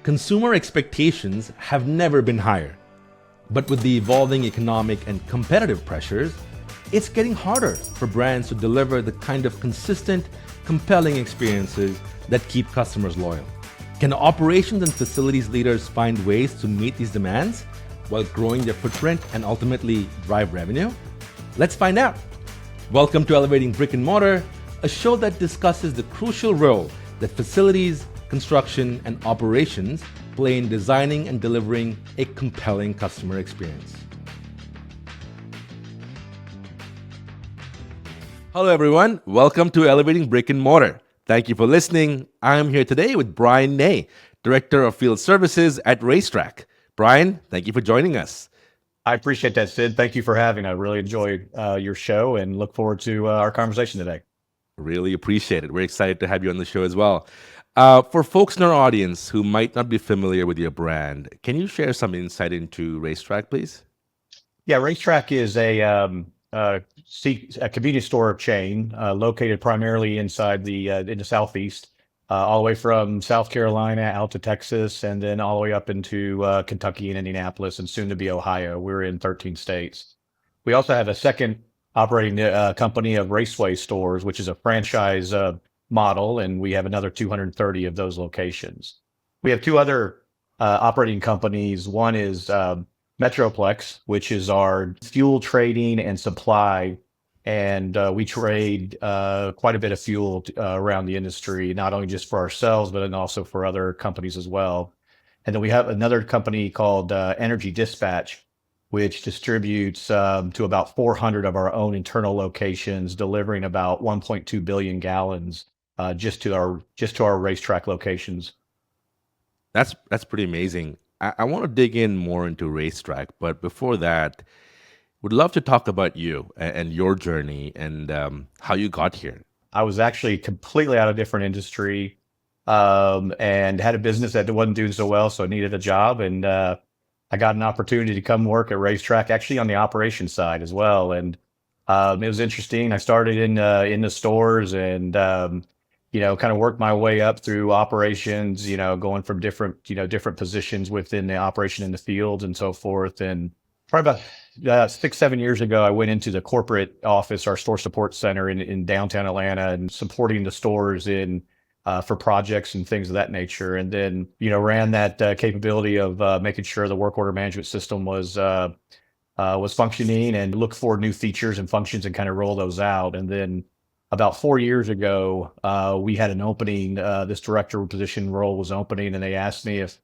Consumer expectations have never been higher. But with the evolving economic and competitive pressures, it's getting harder for brands to deliver the kind of consistent, compelling experiences that keep customers loyal. Can operations and facilities leaders find ways to meet these demands while growing their footprint and ultimately drive revenue? Let's find out. Welcome to Elevating Brick and Mortar, a show that discusses the crucial role that facilities, construction, and operations play in designing and delivering a compelling customer experience. Hello everyone, welcome to Elevating Brick and Mortar. Thank you for listening. I'm here today with Brian Ney, Director of Field Services at RaceTrac. Brian, thank you for joining us. I appreciate that, Sid. Thank you for having me. I really enjoyed your show and look forward to our conversation today. Really appreciate it. We're excited to have you on the show as well. For folks in our audience who might not be familiar with your brand, can you share some insight into RaceTrac, please? Yeah, RaceTrac is a convenience store chain located primarily inside in the Southeast, all the way from South Carolina out to Texas, and then all the way up into Kentucky and Indianapolis, and soon to be Ohio. We're in 13 states. We also have a second operating company of RaceWay stores, which is a franchise model, and we have another 230 of those locations. We have two other operating companies. One is Metroplex, which is our fuel trading and supply, and we trade quite a bit of fuel around the industry, not only just for ourselves, but then also for other companies as well. And then we have another company called Energy Dispatch, which distributes to about 400 of our own internal locations, delivering about 1.2 billion gallons just to our RaceTrac locations. That's pretty amazing. I want to dig in more into RaceTrac, but before that, would love to talk about you and your journey and how you got here. I was actually completely out of a different industry and had a business that wasn't doing so well, so I needed a job, and I got an opportunity to come work at RaceTrac, actually on the operations side as well. And it was interesting. I started in the stores and kind of worked my way up through operations, going from different positions within the operation in the field and so forth. And probably about 6-7 years ago, I went into the corporate office, our store support center in downtown Atlanta, and supporting the stores for projects and things of that nature. And then, ran that capability of making sure the work order management system was functioning, and look for new features and functions and kind of roll those out. And then about 4 years ago, we had an opening, this director position role was opening, and they asked me if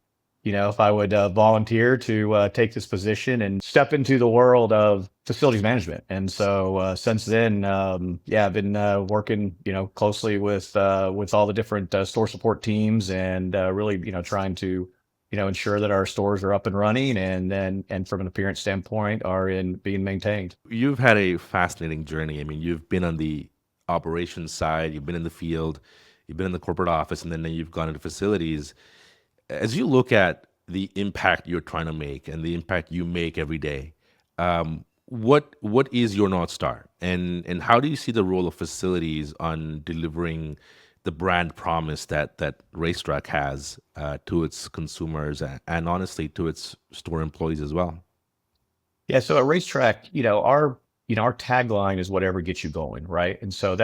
I would volunteer to take this position and step into the world of facilities management. And so since then, I've been working, closely with all the different store support teams, and really, trying to, ensure that our stores are up and running, and from an appearance standpoint are being maintained. You've had a fascinating journey. I mean, you've been on the operations side, you've been in the field, you've been in the corporate office, and then you've gone into facilities. As you look at the impact you're trying to make and the impact you make every day, what is your North Star? And how do you see the role of facilities on delivering the brand promise that RaceTrac has to its consumers and honestly to its store employees as well? Yeah, so at RaceTrac, our tagline is whatever gets you going, right? And so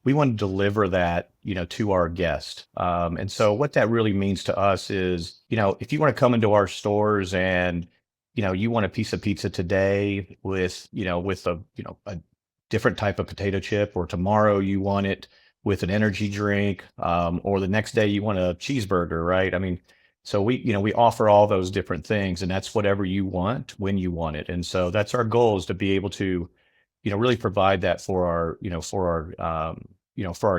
we want to deliver that, to our guest. And so what that really means to us is, if you want to come into our stores and, you want a piece of pizza today with a different type of potato chip, or tomorrow you want it with an energy drink, or the next day you want a cheeseburger, right? I mean, so we offer all those different things, and that's whatever you want when you want it. And so that's our goal, is to be able to, really provide that for our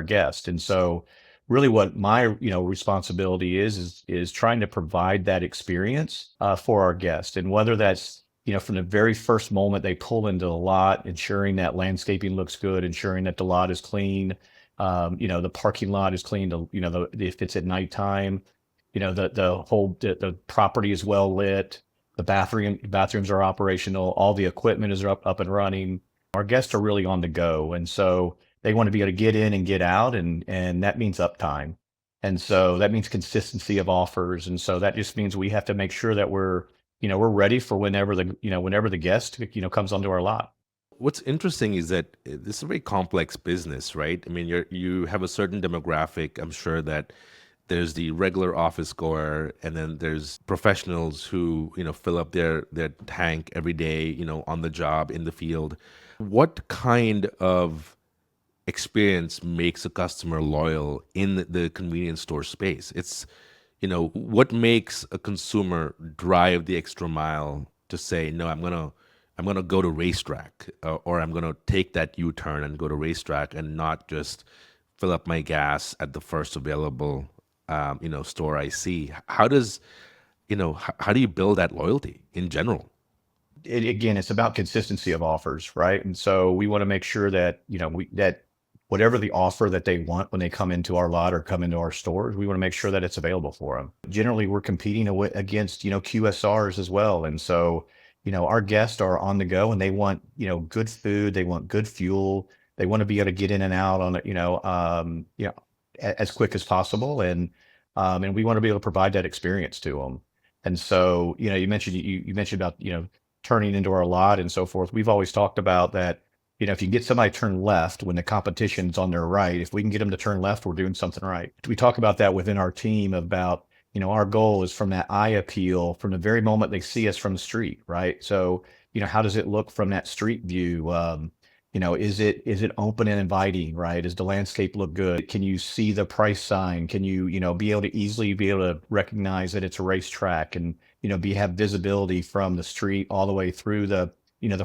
guest. And so really what my, responsibility is trying to provide that experience for our guest. And whether that's, from the very first moment they pull into the lot, ensuring that landscaping looks good, ensuring that the lot is clean, the parking lot is clean, if it's at nighttime, the property is well lit, the bathrooms are operational, all the equipment is up and running. Our guests are really on the go, and so they want to be able to get in and get out, and that means uptime. And so that means consistency of offers. And so that just means we have to make sure that we're ready for whenever the guest, comes onto our lot. What's interesting is that this is a very complex business, right? I mean, you have a certain demographic. I'm sure that there's the regular office goer, and then there's professionals who fill up their tank every day, on the job in the field. What kind of experience makes a customer loyal in the convenience store space? It's what makes a consumer drive the extra mile to say, no, I'm gonna go to RaceTrac, or I'm gonna take that U-turn and go to RaceTrac and not just fill up my gas at the first available store I see. How does how do you build that loyalty in general? Again, it's about consistency of offers, right? And so we want to make sure that, that whatever the offer that they want when they come into our lot or come into our stores, we want to make sure that it's available for them. Generally, we're competing against, QSRs as well. And so, our guests are on the go and they want, good food, they want good fuel, they want to be able to get in and out on it, as quick as possible. And we want to be able to provide that experience to them. And so, you mentioned about, turning into our lot and so forth. We've always talked about that, if you can get somebody to turn left when the competition's on their right, if we can get them to turn left, we're doing something right. We talk about that within our team about, our goal is from that eye appeal from the very moment they see us from the street, right? So, how does it look from that street view? Is it open and inviting, right? Does the landscape look good? Can you see the price sign? Can you, be able to easily be able to recognize that it's a racetrack and, have visibility from the street all the way through the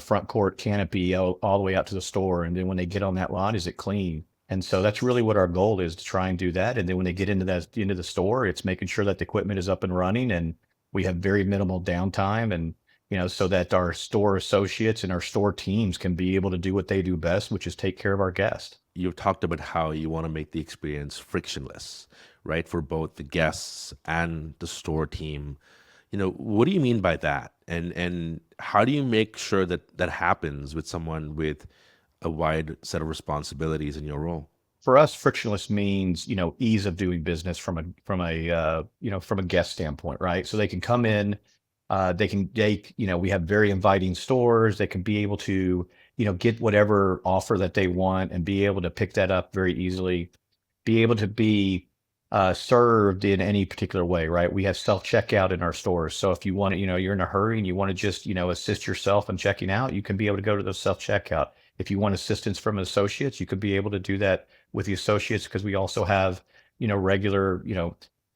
front court canopy all the way out to the store. And then when they get on that lot, is it clean? And so that's really what our goal is, to try and do that. And then when they get into the store, it's making sure that the equipment is up and running and we have very minimal downtime, and so that our store associates and our store teams can be able to do what they do best, which is take care of our guests. You've talked about how you want to make the experience frictionless, right, for both the guests and the store team. What do you mean by that? And how do you make sure that that happens with someone with a wide set of responsibilities in your role? For us, frictionless means, ease of doing business from a guest standpoint, right? So they can come in, we have very inviting stores. They can be able to, get whatever offer that they want and be able to pick that up very easily, be able to be served in any particular way, right? We have self-checkout in our stores. So if you want to, you're in a hurry and you want to just, assist yourself in checking out, you can be able to go to the self-checkout. If you want assistance from associates, you could be able to do that with the associates, because we also have, regular,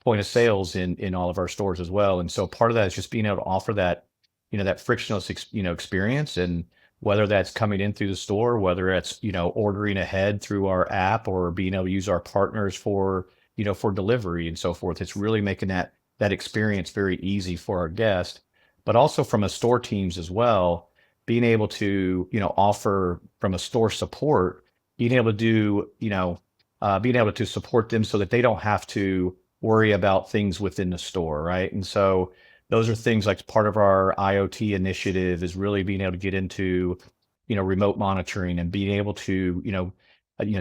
point of sales in all of our stores as well. And so part of that is just being able to offer that, that frictionless, experience. And whether that's coming in through the store, whether it's, ordering ahead through our app or being able to use our partners for delivery and so forth, it's really making that experience very easy for our guests, but also from a store teams as well, being able to, offer from a store support, being able to do, being able to support them so that they don't have to worry about things within the store, right? And so those are things like part of our IoT initiative is really being able to get into, remote monitoring and being able to,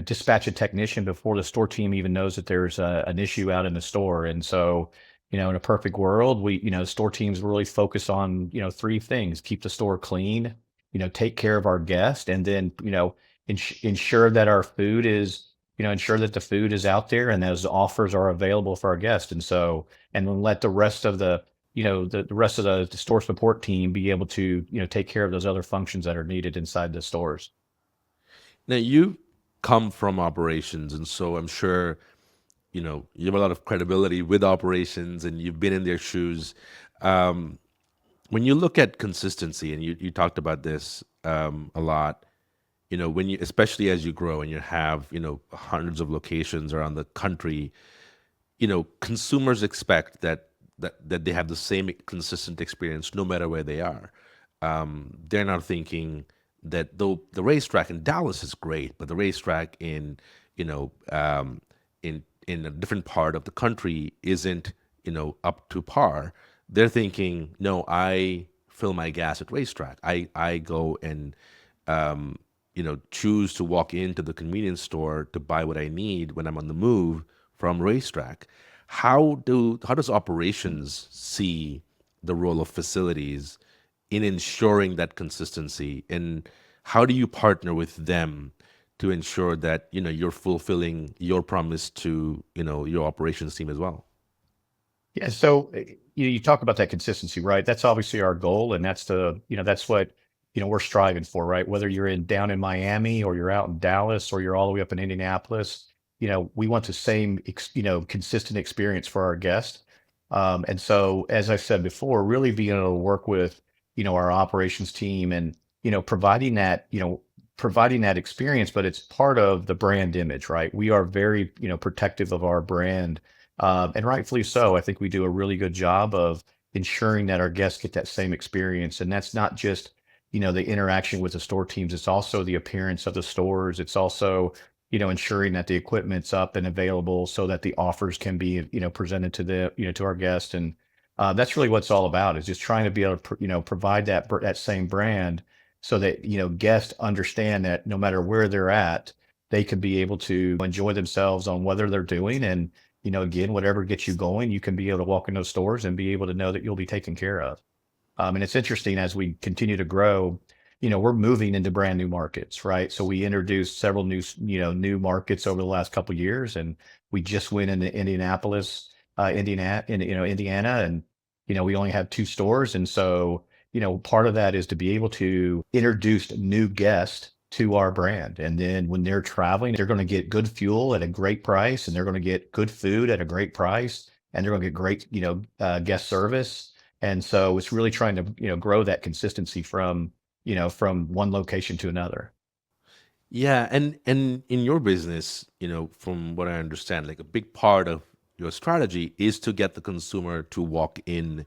dispatch a technician before the store team even knows that there's an issue out in the store. And so, in a perfect world, store teams really focus on, three things: keep the store clean, take care of our guest, and then, ensure that our food is, ensure that the food is out there and those offers are available for our guests. And so, and then let the rest of the rest of the store support team be able to, take care of those other functions that are needed inside the stores. Now, you come from operations, and so I'm sure you have a lot of credibility with operations, and you've been in their shoes. Um, when you look at consistency, and you talked about this a lot, when you, especially as you grow and you have hundreds of locations around the country, consumers expect that they have the same consistent experience no matter where they are. They're not thinking that though the racetrack in Dallas is great, but the racetrack in you know in a different part of the country isn't up to par. They're thinking, no, I fill my gas at racetrack. I go and choose to walk into the convenience store to buy what I need when I'm on the move from RaceTrac. How does operations see the role of facilities in ensuring that consistency, and how do you partner with them to ensure that you're fulfilling your promise to your operations team as well? Yeah. So you talk about that consistency, right? That's obviously our goal, and that's what we're striving for, right? Whether you're down in Miami or you're out in Dallas or you're all the way up in Indianapolis, we want the same consistent experience for our guests. And so, as I said before, really being able to work with our operations team and providing that experience, but it's part of the brand image, right? We are very protective of our brand, and rightfully so. I think we do a really good job of ensuring that our guests get that same experience. And that's not just, the interaction with the store teams. It's also the appearance of the stores. It's also, ensuring that the equipment's up and available so that the offers can be, presented to to our guests. And that's really what it's all about, is just trying to be able to, provide that same brand so that, guests understand that no matter where they're at, they can be able to enjoy themselves on whether they're doing. And again, whatever gets you going, you can be able to walk in those stores and be able to know that you'll be taken care of. And it's interesting as we continue to grow, we're moving into brand new markets, right? So we introduced several new markets over the last couple of years, and we just went into Indianapolis, Indiana, and we only have two stores, and so part of that is to be able to introduce new guests to our brand. And then when they're traveling, they're going to get good fuel at a great price, and they're going to get good food at a great price, and they're going to get great, guest service. And so it's really trying to, grow that consistency from one location to another. Yeah, and in your business, from what I understand, like a big part of your strategy is to get the consumer to walk in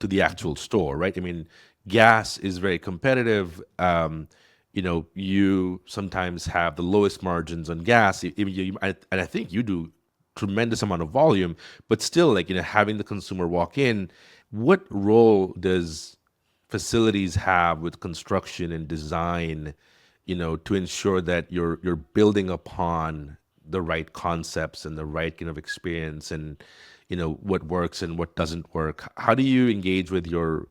to the actual store, right? I mean, gas is very competitive. You sometimes have the lowest margins on gas. And I think you do tremendous amount of volume, but still, like, having the consumer walk in, what role does facilities have with construction and design, to ensure that you're building upon the right concepts and the right kind of experience, and what works and what doesn't work? How do you engage with your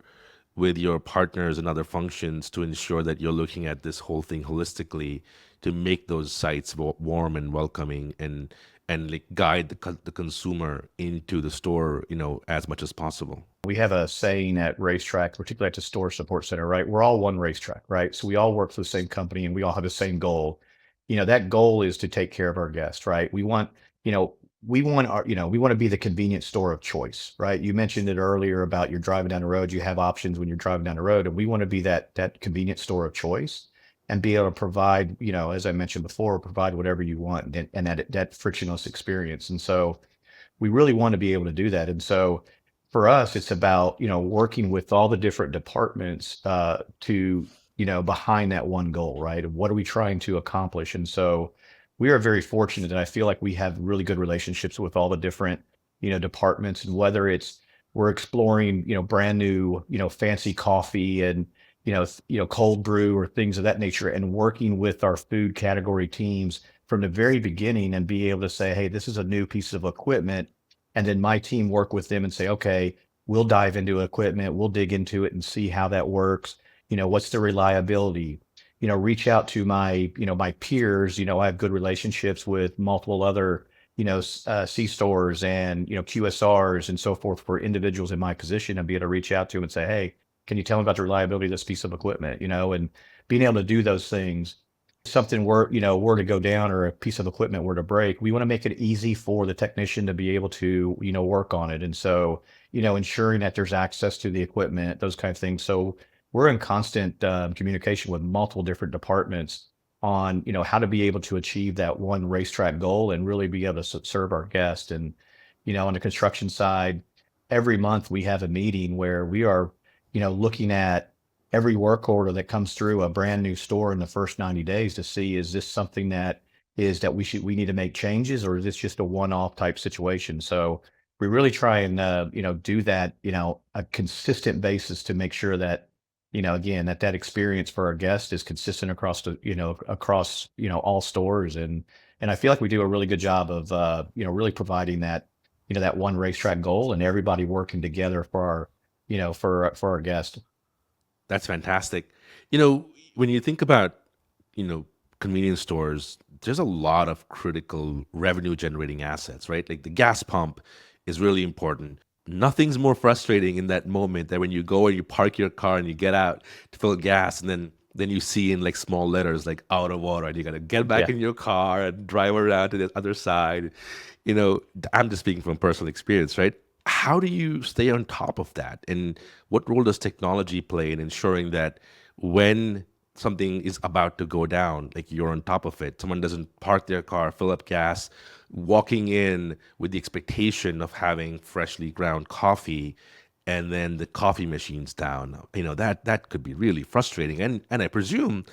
partners and other functions to ensure that you're looking at this whole thing holistically to make those sites warm and welcoming, and like guide the consumer into the store, as much as possible? We have a saying at RaceTrac, particularly at the store support center, right? We're all one RaceTrac, right? So we all work for the same company and we all have the same goal. That goal is to take care of our guests, right? We want to be the convenience store of choice, right? You mentioned it earlier about you're driving down the road, you have options when you're driving down the road, and we want to be that convenience store of choice and be able to provide, as I mentioned before, provide whatever you want, and that frictionless experience. And so we really want to be able to do that. And so for us, it's about, working with all the different departments to, behind that one goal, right? What are we trying to accomplish? And so we are very fortunate that I feel like we have really good relationships with all the different, departments, and whether it's we're exploring, brand new, fancy coffee and, cold brew or things of that nature, and working with our food category teams from the very beginning and be able to say, hey, this is a new piece of equipment. And then my team work with them and say, okay, we'll dive into equipment, we'll dig into it and see how that works. What's the reliability? Reach out to my peers. I have good relationships with multiple other, C stores and, QSRs and so forth for individuals in my position, and be able to reach out to them and say, hey, can you tell me about the reliability of this piece of equipment? And being able to do those things, something were to go down or a piece of equipment were to break, we want to make it easy for the technician to be able to, work on it. And so, ensuring that there's access to the equipment, those kind of things. So we're in constant communication with multiple different departments on, how to be able to achieve that one RaceTrac goal and really be able to serve our guests. And, on the construction side, every month we have a meeting where we are, looking at every work order that comes through a brand new store in the first 90 days to see, is this something that we need to make changes, or is this just a one-off type situation? So we really try and, do that, a consistent basis to make sure that, again, that experience for our guests is consistent across all stores. And And I feel like we do a really good job of, really providing that, that one racetrack goal and everybody working together for our, for our guests. That's fantastic. You know, when you think about, you know, convenience stores, there's a lot of critical revenue generating assets, right? Like the gas pump is really important. Nothing's more frustrating in that moment that when you go and you park your car and you get out to fill gas and then you see in like small letters like out of water and you gotta get back Yeah. in your car and drive around to the other side. You know, I'm just speaking from personal experience, right? How do you stay on top of that? And what role does technology play in ensuring that when something is about to go down, like you're on top of it, someone doesn't park their car, fill up gas, walking in with the expectation of having freshly ground coffee, and then the coffee machine's down. You know, that could be really frustrating. And I presume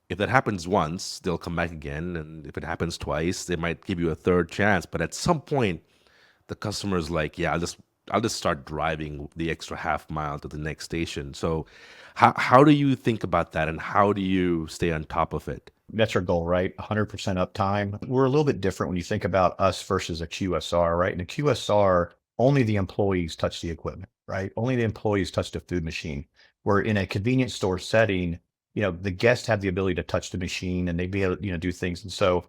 if that happens once, they'll come back again. And if it happens twice, they might give you a third chance. But at some point, the customer's like, yeah, I'll just start driving the extra half mile to the next station. So how do you think about that and how do you stay on top of it? That's our goal, right? 100% uptime. We're a little bit different when you think about us versus a QSR, right? In a QSR, only the employees touch the equipment, right? Only the employees touch the food machine. Where in a convenience store setting, the guests have the ability to touch the machine and they be able to, do things. And so,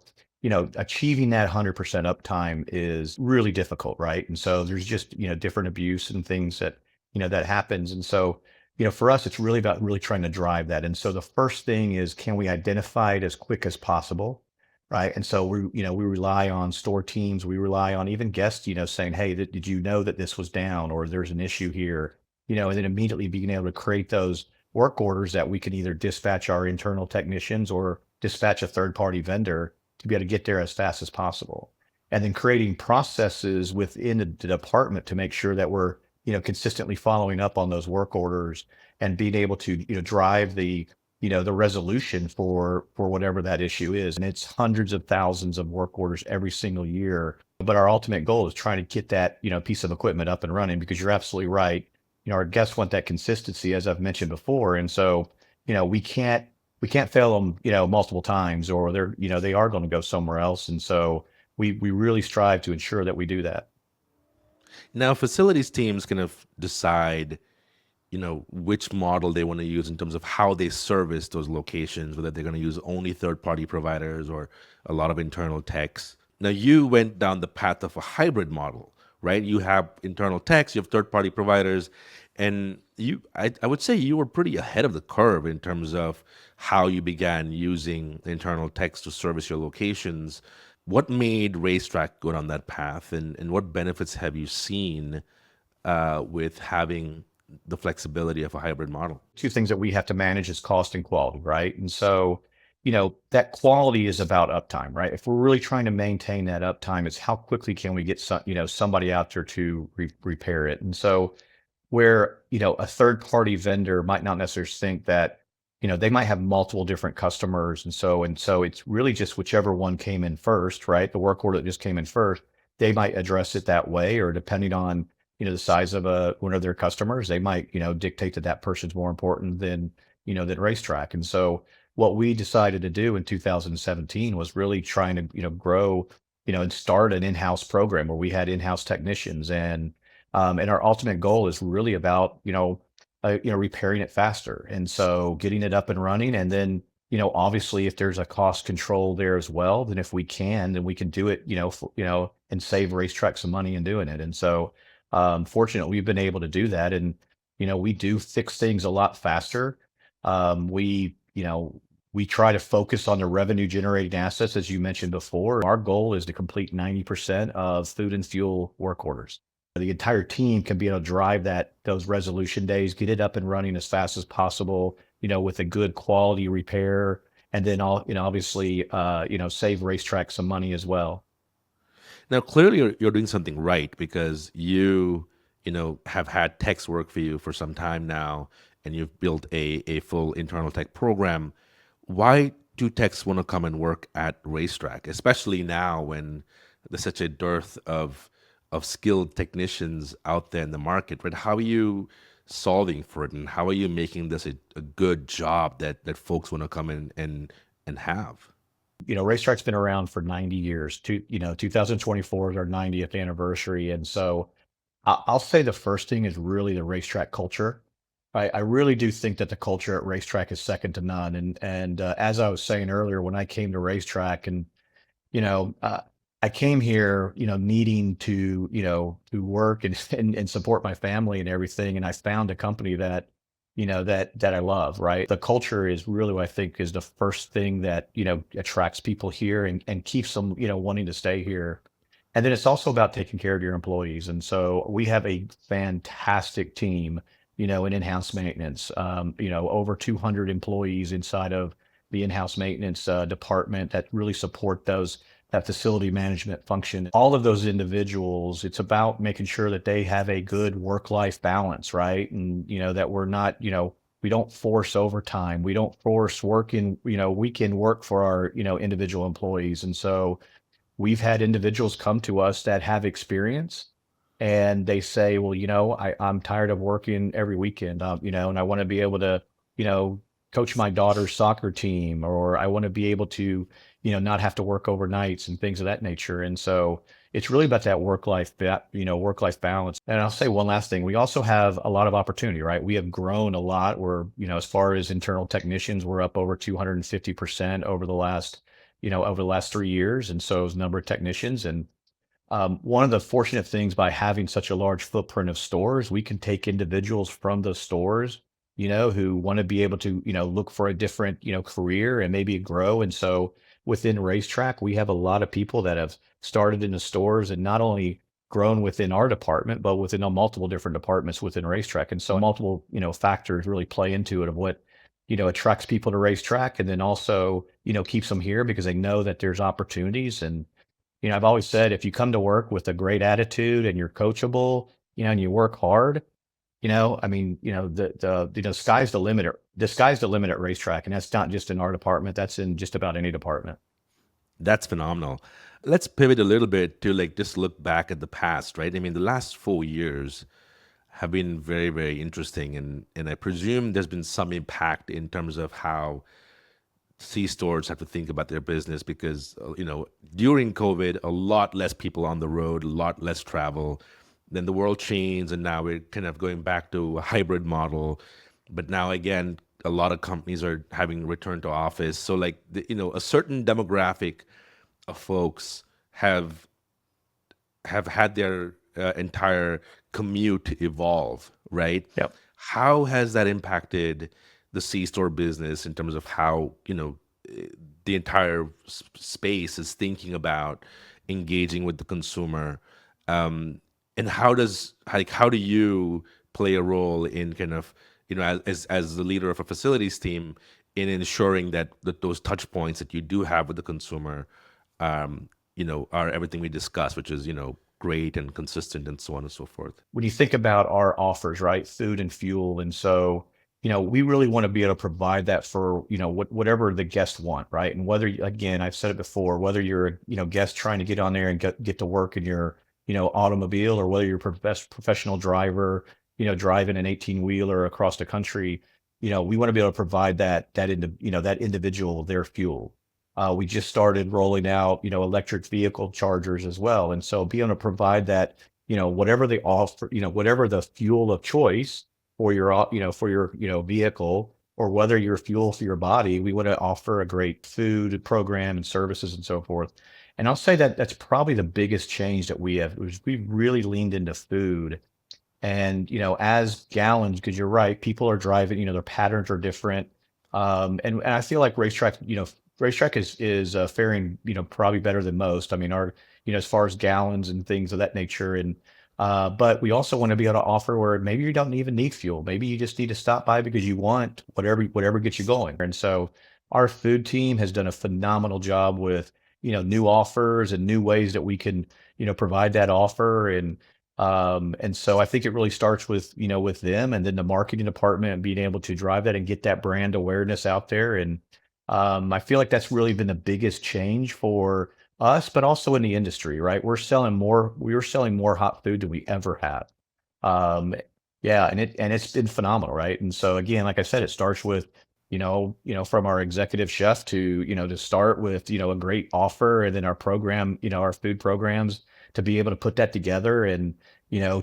achieving that 100% uptime is really difficult, right? And so there's just, different abuse and things that, that happens. And so, for us, it's really about really trying to drive that. And so the first thing is, can we identify it as quick as possible? Right. And so we rely on store teams. We rely on even guests, saying, hey, did you know that this was down or there's an issue here? And then immediately being able to create those work orders that we can either dispatch our internal technicians or dispatch a third party vendor to be able to get there as fast as possible. And then creating processes within the department to make sure that we're, consistently following up on those work orders and being able to, drive the resolution for whatever that issue is. And it's hundreds of thousands of work orders every single year. But our ultimate goal is trying to get that, piece of equipment up and running because you're absolutely right. Our guests want that consistency, as I've mentioned before. And so, we can't fail them, multiple times or they are going to go somewhere else. And so we really strive to ensure that we do that. Now, facilities teams kind of decide, you know, which model they want to use in terms of how they service those locations, whether they're going to use only third-party providers or a lot of internal techs. Now, you went down the path of a hybrid model, right? You have internal techs, you have third-party providers, and I would say you were pretty ahead of the curve in terms of how you began using internal techs to service your locations. What made RaceTrac go down that path, and what benefits have you seen with having the flexibility of a hybrid model? Two things that we have to manage is cost and quality, right? And so, that quality is about uptime, right? If we're really trying to maintain that uptime, it's how quickly can we get somebody out there to repair it. And so where, a third party vendor might not necessarily think that, they might have multiple different customers. And so it's really just whichever one came in first, right? The work order that just came in first, they might address it that way, or depending on, the size of one of their customers, they might, dictate that that person's more important than RaceTrac. And so what we decided to do in 2017 was really trying to, grow, and start an in-house program where we had in-house technicians and our ultimate goal is really about, repairing it faster. And so getting it up and running. And then, obviously if there's a cost control there as well, then if we can, then we can do it, and save RaceTrac some money in doing it. And so, fortunately, we've been able to do that. And, we do fix things a lot faster. We try to focus on the revenue generating assets, as you mentioned before. Our goal is to complete 90% of food and fuel work orders. The entire team can be able to drive those resolution days, get it up and running as fast as possible, with a good quality repair, and then obviously, save RaceTrac some money as well. Now, clearly, you're doing something right because you have had techs work for you for some time now, and you've built a full internal tech program. Why do techs want to come and work at RaceTrac, especially now when there's such a dearth of skilled technicians out there in the market, right? How are you solving for it, and how are you making this a good job that folks want to come in and have? RaceTrac's been around for 90 years. 2024 is our 90th anniversary. And so I'll say the first thing is really the racetrack culture. I really do think that the culture at RaceTrac is second to none. And as I was saying earlier, when I came to RaceTrac and you know, uh, I came here, needing to work and, and support my family and everything. And I found a company that, that I love, right? The culture is really what I think is the first thing that, attracts people here and keeps them, wanting to stay here. And then it's also about taking care of your employees. And so we have a fantastic team, in in-house maintenance, over 200 employees inside of the in-house maintenance department that really support that facility management function. All of those individuals, it's about making sure that they have a good work-life balance, right? And that we're not, we don't force overtime, we don't force working, weekend work for our, individual employees. And so we've had individuals come to us that have experience and they say, well, I'm tired of working every weekend, and I want to be able to, coach my daughter's soccer team, or I want to be able to, not have to work overnights and things of that nature. And so it's really about that work-life balance. And I'll say one last thing. We also have a lot of opportunity, right? We have grown a lot. We're, as far as internal technicians, we're up over 250% over the last 3 years. And so is the number of technicians. And one of the fortunate things by having such a large footprint of stores, we can take individuals from those stores, who want to be able to, look for a different, career and maybe grow. And so within RaceTrac, we have a lot of people that have started in the stores and not only grown within our department, but within multiple different departments within RaceTrac. And so multiple, factors really play into it of what, attracts people to RaceTrac, and then also, keeps them here because they know that there's opportunities. And I've always said, if you come to work with a great attitude and you're coachable, and you work hard, I mean, the sky's the limit. The sky's the limit at RaceTrac, and that's not just in our department. That's in just about any department. That's phenomenal. Let's pivot a little bit to like just look back at the past, right? I mean, the last 4 years have been very, very interesting, and I presume there's been some impact in terms of how C stores have to think about their business because during COVID, a lot less people on the road, a lot less travel. Then the world changed, and now we're kind of going back to a hybrid model. But now again, a lot of companies are having return to office. So like a certain demographic of folks have had their entire commute evolve, right? Yep. How has that impacted the C store business in terms of how the entire space is thinking about engaging with the consumer, and how do you play a role in kind of as the leader of a facilities team in ensuring that those touch points that you do have with the consumer, are everything we discussed, which is great and consistent and so on and so forth. When you think about our offers, right, food and fuel, and so we really want to be able to provide that for whatever the guests want, right? And whether, again, I've said it before, whether you're a guest trying to get on there and get to work in your automobile, or whether you're a professional driver, driving an 18-wheeler across the country, we want to be able to provide that individual their fuel. We just started rolling out, electric vehicle chargers as well. And so being able to provide that, whatever they offer, whatever the fuel of choice for your, vehicle, or whether your fuel for your body, we want to offer a great food program and services and so forth. And I'll say that that's probably the biggest change that we have, was we've really leaned into food. And, as gallons, because you're right, people are driving, their patterns are different. And I feel like RaceTrac is faring, probably better than most. I mean, our, as far as gallons and things of that nature. And, but we also want to be able to offer where maybe you don't even need fuel. Maybe you just need to stop by because you want whatever gets you going. And so our food team has done a phenomenal job with, new offers and new ways that we can, provide that offer. And so I think it really starts with, with them, and then the marketing department being able to drive that and get that brand awareness out there. And I feel like that's really been the biggest change for us, but also in the industry, right? We were selling more hot food than we ever have. Yeah, and it's been phenomenal, right? And so again, like I said, it starts with from our executive chef to, to start with, a great offer, and then our program, our food programs, to be able to put that together and,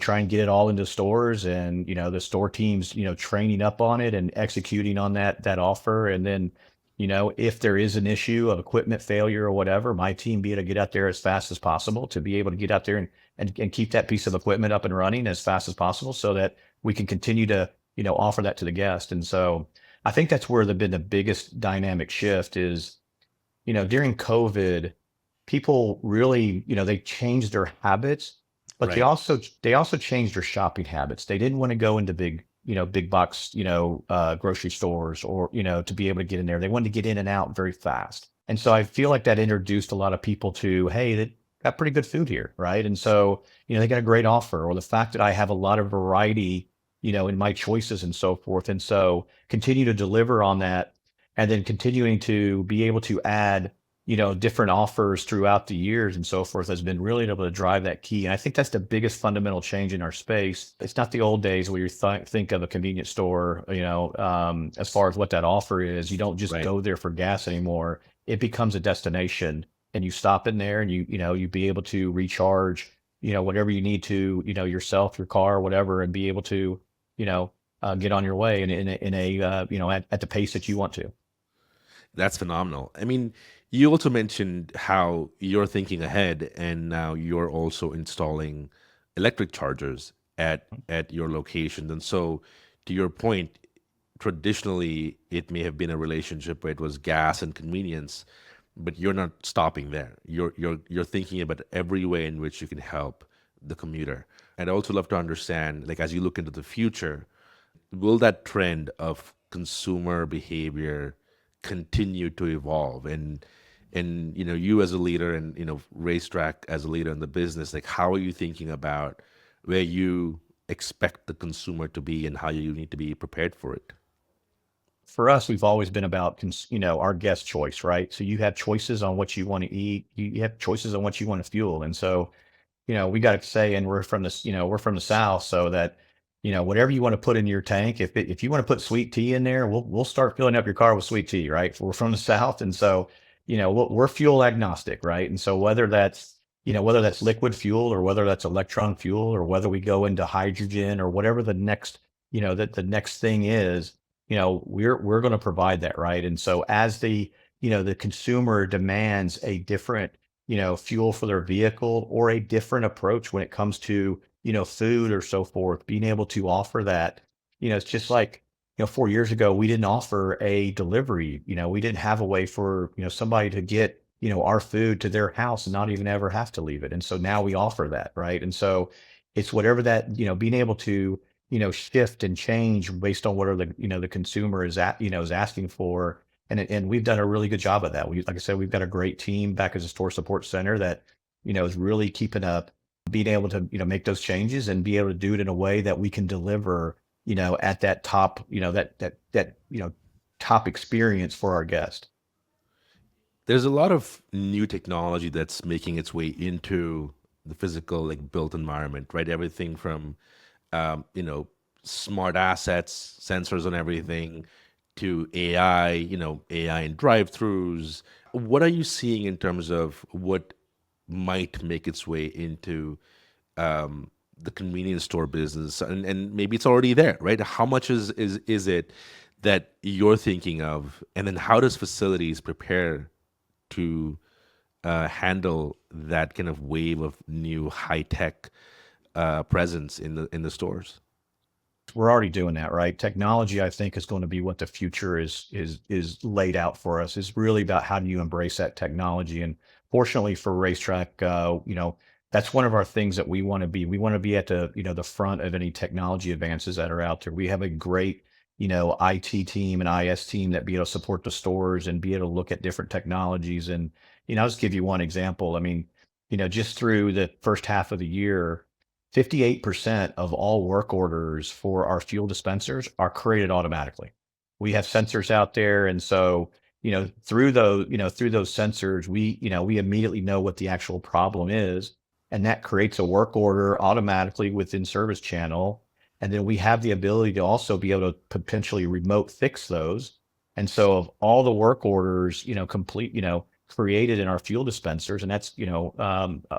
try and get it all into stores, and, the store teams, training up on it and executing on that offer. And then, if there is an issue of equipment failure or whatever, my team be able to get out there as fast as possible to be able to get out there and keep that piece of equipment up and running as fast as possible so that we can continue to, offer that to the guest. And so I think that's where been the biggest dynamic shift is, during COVID, people really, they changed their habits, but they Right. also changed their shopping habits. They didn't want to go into big box, grocery stores, or, to be able to get in there. They wanted to get in and out very fast. And so I feel like that introduced a lot of people to, hey, they got pretty good food here, right? And so, they got a great offer, or the fact that I have a lot of variety, in my choices and so forth. And so continue to deliver on that, and then continuing to be able to add, different offers throughout the years and so forth has been really able to drive that key. And I think that's the biggest fundamental change in our space. It's not the old days where you think of a convenience store, as far as what that offer is. You don't just Right. go there for gas anymore. It becomes a destination, and you stop in there, and you be able to recharge, whatever you need to, yourself, your car, whatever, and be able to, get on your way in a at the pace that you want to. That's phenomenal. I mean, you also mentioned how you're thinking ahead and now you're also installing electric chargers at your locations. And so to your point, traditionally it may have been a relationship where it was gas and convenience, but you're not stopping there. You're thinking about every way in which you can help the commuter. And I'd also love to understand, like as you look into the future, will that trend of consumer behavior continue to evolve? And you as a leader, and RaceTrac as a leader in the business, like how are you thinking about where you expect the consumer to be and how you need to be prepared for it? For us, we've always been about, our guest choice, right? So you have choices on what you want to eat. You have choices on what you want to fuel. And so, we got to say, and we're from the South, so that, whatever you want to put in your tank, if you want to put sweet tea in there, we'll start filling up your car with sweet tea, right? We're from the South. And so, we're fuel agnostic, right? And so whether that's liquid fuel, or whether that's electron fuel, or whether we go into hydrogen, or whatever the next, that the next thing is, we're going to provide that, right? And so as the consumer demands a different, fuel for their vehicle, or a different approach when it comes to, food or so forth, being able to offer that, it's just like, 4 years ago, we didn't offer a delivery. We didn't have a way for, somebody to get, our food to their house and not even ever have to leave it. And so now we offer that, right? And so it's whatever that, being able to, shift and change based on whatever the consumer is asking for. And we've done a really good job of that. Like I said, we've got a great team back as a store support center that, is really keeping up, being able to, make those changes and be able to do it in a way that we can deliver, at that top, top experience for our guest. There's a lot of new technology that's making its way into the physical, like built environment, right? Everything from, um, you know, smart assets, sensors on everything, to AI, AI in drive-throughs. What are you seeing in terms of what might make its way into the convenience store business? And maybe it's already there, right? How much is it that you're thinking of? And then how does facilities prepare to handle that kind of wave of new high tech presence in the stores? We're already doing that, right? Technology, I think, is going to be what the future is laid out for us. It's really about how do you embrace that technology. And fortunately for RaceTrac, that's one of our things that we want to be. We want to be at the, the front of any technology advances that are out there. We have a great, IT team and IS team that be able to support the stores and be able to look at different technologies. And, I'll just give you one example. I mean, just through the first half of the year, 58% of all work orders for our fuel dispensers are created automatically. We have sensors out there. And so, through those sensors, we immediately know what the actual problem is. And that creates a work order automatically within ServiceChannel. And then we have the ability to also be able to potentially remote fix those. And so of all the work orders, created in our fuel dispensers, and that's,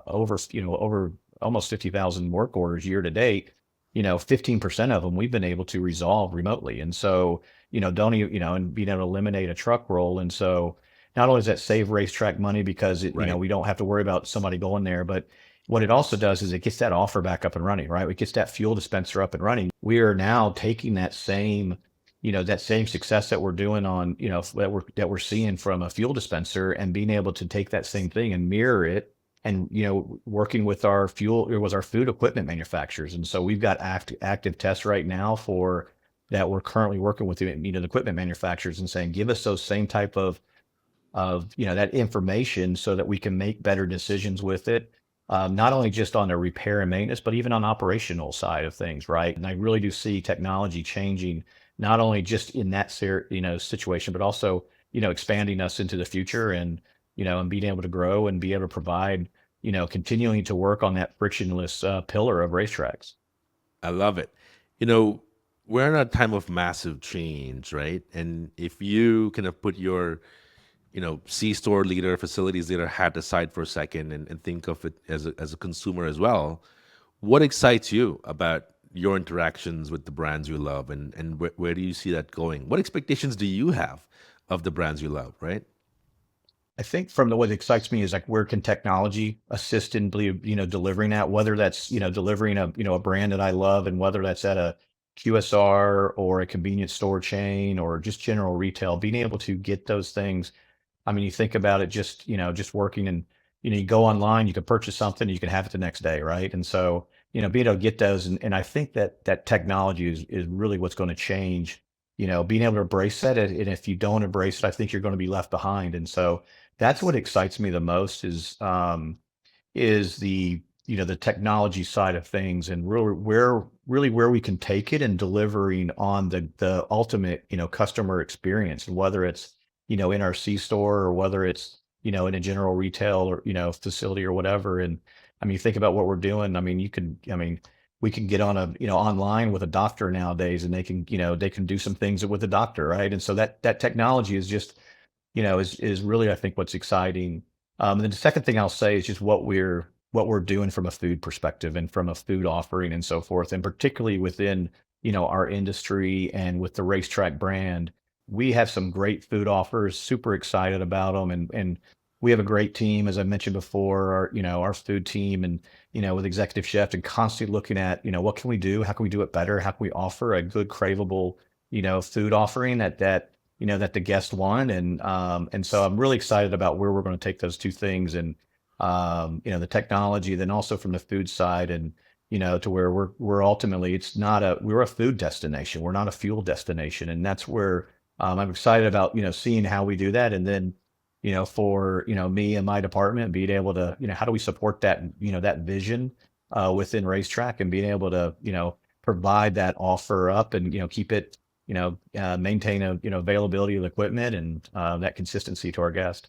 over almost 50,000 work orders year to date, 15% of them we've been able to resolve remotely. And so, don't even, and being able to eliminate a truck roll. And so not only does that save RaceTrac money because Right. we don't have to worry about somebody going there, but what it also does is it gets that offer back up and running, right? It gets that fuel dispenser up and running. We are now taking that same success that we're doing on, that we're seeing from a fuel dispenser, and being able to take that same thing and mirror it, and working with our food equipment manufacturers. And so we've got active tests right now for that. We're currently working with the equipment manufacturers and saying, give us those same type of that information so that we can make better decisions with it, not only just on the repair and maintenance, but even on operational side of things, right? And I really do see technology changing, not only just in that situation, but also expanding us into the future, and being able to grow and be able to provide, continuing to work on that frictionless pillar of racetracks. I love it. You know, we're in a time of massive change, right? And if you kind of put your, C-store leader, facilities leader hat aside for a second, and think of it as a consumer as well, what excites you about your interactions with the brands you love, and where do you see that going? What expectations do you have of the brands you love, right? I think what excites me is like, where can technology assist in delivering that, whether that's delivering a brand that I love, and whether that's at a QSR or a convenience store chain or just general retail, being able to get those things. I mean, you think about it, just working, and you go online, you can purchase something, you can have it the next day, right? And so being able to get those, and I think that technology is really what's going to change. Being able to embrace that, and if you don't embrace it, I think you're going to be left behind. And so that's what excites me the most, is the technology side of things, and where we can take it, and delivering on the ultimate customer experience, and whether it's in our C store, or whether it's in a general retail, or facility, or whatever. And I mean, you think about what we're doing. We can get on online with a doctor nowadays, and they can do some things with the doctor, right? And so that technology is just, is really, I think, what's exciting. And then the second thing I'll say is just what we're doing from a food perspective, and from a food offering, and so forth, and particularly within our industry, and with the RaceTrac brand. We have some great food offers, super excited about them, and we have a great team, as I mentioned before, our food team, and with executive chef, and constantly looking at what can we do, how can we do it better, how can we offer a good, craveable food offering that the guest want. And so I'm really excited about where we're going to take those two things, and the technology, then also from the food side, and to where we're ultimately, we're a food destination, we're not a fuel destination. And that's where I'm excited about seeing how we do that. And then for me and my department, being able to how do we support that vision within RaceTrac, and being able to provide that offer up, and keep it, maintain availability of the equipment, and that consistency to our guest.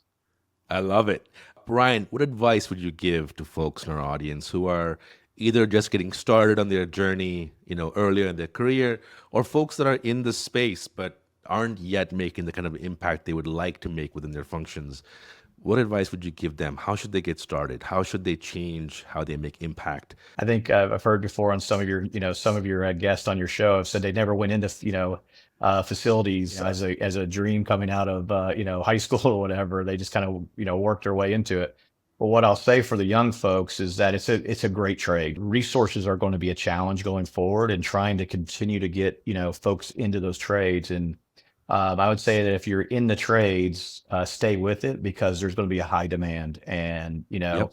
I love it. Brian, what advice would you give to folks in our audience who are either just getting started on their journey, earlier in their career, or folks that are in the space but aren't yet making the kind of impact they would like to make within their functions? What advice would you give them? How should they get started? How should they change how they make impact? I think I've heard before on some of your guests on your show have said they never went into facilities Yeah. as a dream coming out of high school or whatever. They just kind of worked their way into it. Well, what I'll say for the young folks is that it's a great trade. Resources are going to be a challenge going forward, and trying to continue to get folks into those trades. And I would say that if you're in the trades, stay with it, because there's going to be a high demand, and Yep.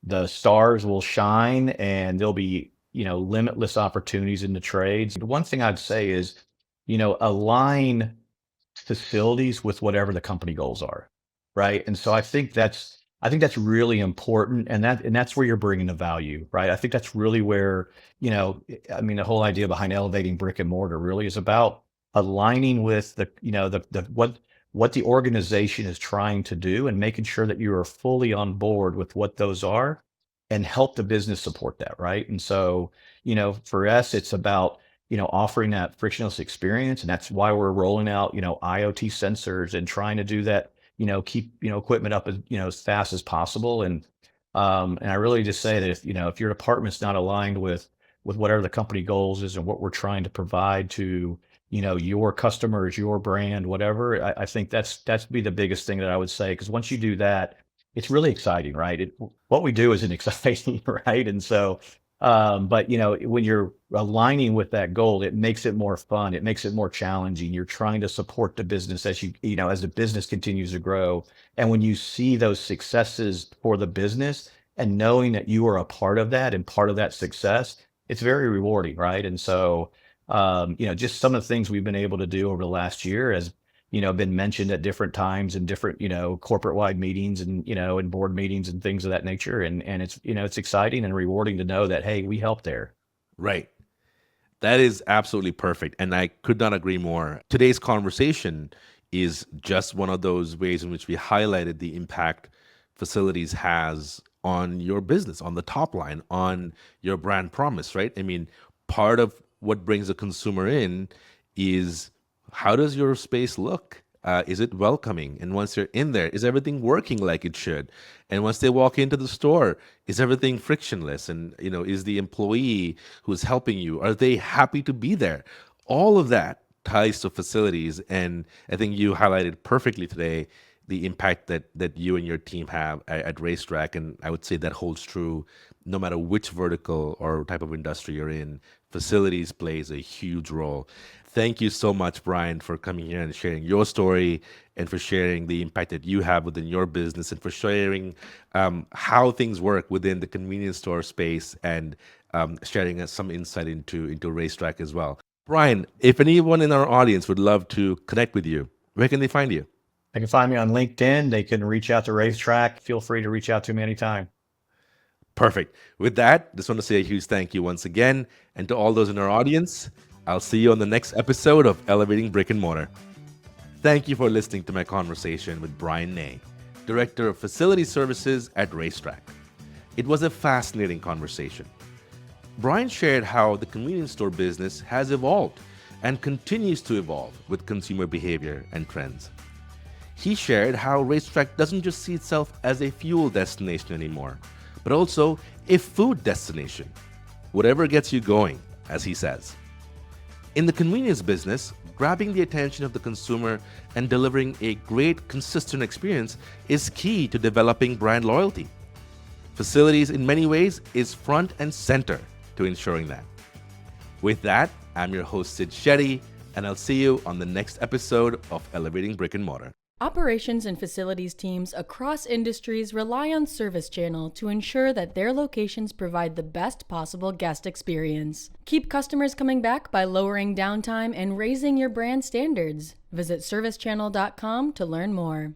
the stars will shine, and there'll be limitless opportunities in the trades. The one thing I'd say is align facilities with whatever the company goals are, right? And so I think that's really important, and that's where you're bringing the value, right? I think that's really where I mean, the whole idea behind elevating brick and mortar really is about aligning with what the organization is trying to do, and making sure that you are fully on board with what those are, and help the business support that, right? And so for us, it's about offering that frictionless experience. And that's why we're rolling out, IoT sensors and trying to do that, keep, equipment up as, as fast as possible. And I really just say that if your department's not aligned with whatever the company goals is and what we're trying to provide to, your customers, your brand, whatever, I think that's be the biggest thing that I would say. Because once you do that, it's really exciting, right? What we do isn't exciting, right? And so, but when you're aligning with that goal, it makes it more fun. It makes it more challenging. You're trying to support the business as as the business continues to grow. And when you see those successes for the business and knowing that you are a part of that and part of that success, it's very rewarding, right? And so, just some of the things we've been able to do over the last year has, been mentioned at different times in different, corporate wide meetings and, and board meetings and things of that nature. And it's, it's exciting and rewarding to know that, hey, we helped there. Right. That is absolutely perfect. And I could not agree more. Today's conversation is just one of those ways in which we highlighted the impact facilities has on your business, on the top line, on your brand promise, right? I mean, part of what brings a consumer in is, how does your space look? Is it welcoming? And once you're in there, is everything working like it should? And once they walk into the store, is everything frictionless? And is the employee who's helping you, are they happy to be there? All of that ties to facilities, and I think you highlighted perfectly today the impact that you and your team have at RaceTrac, and I would say that holds true no matter which vertical or type of industry you're in. Facilities plays a huge role. Thank you so much, Brian, for coming here and sharing your story, and for sharing the impact that you have within your business, and for sharing how things work within the convenience store space, and sharing us some insight into RaceTrac as well. Brian, if anyone in our audience would love to connect with you, where can they find you? They can find me on LinkedIn. They can reach out to RaceTrac. Feel free to reach out to me anytime. Perfect. With that, just want to say a huge thank you once again. And to all those in our audience, I'll see you on the next episode of Elevating Brick and Mortar. Thank you for listening to my conversation with Brian Ney, Director of Facility Services at RaceTrac. It was a fascinating conversation. Brian shared how the convenience store business has evolved and continues to evolve with consumer behavior and trends. He shared how RaceTrac doesn't just see itself as a fuel destination anymore, but also a food destination. Whatever gets you going, as he says. In the convenience business, grabbing the attention of the consumer and delivering a great, consistent experience is key to developing brand loyalty. Facilities, in many ways, is front and center to ensuring that. With that, I'm your host, Sid Shetty, and I'll see you on the next episode of Elevating Brick and Mortar. Operations and facilities teams across industries rely on ServiceChannel to ensure that their locations provide the best possible guest experience. Keep customers coming back by lowering downtime and raising your brand standards. Visit ServiceChannel.com to learn more.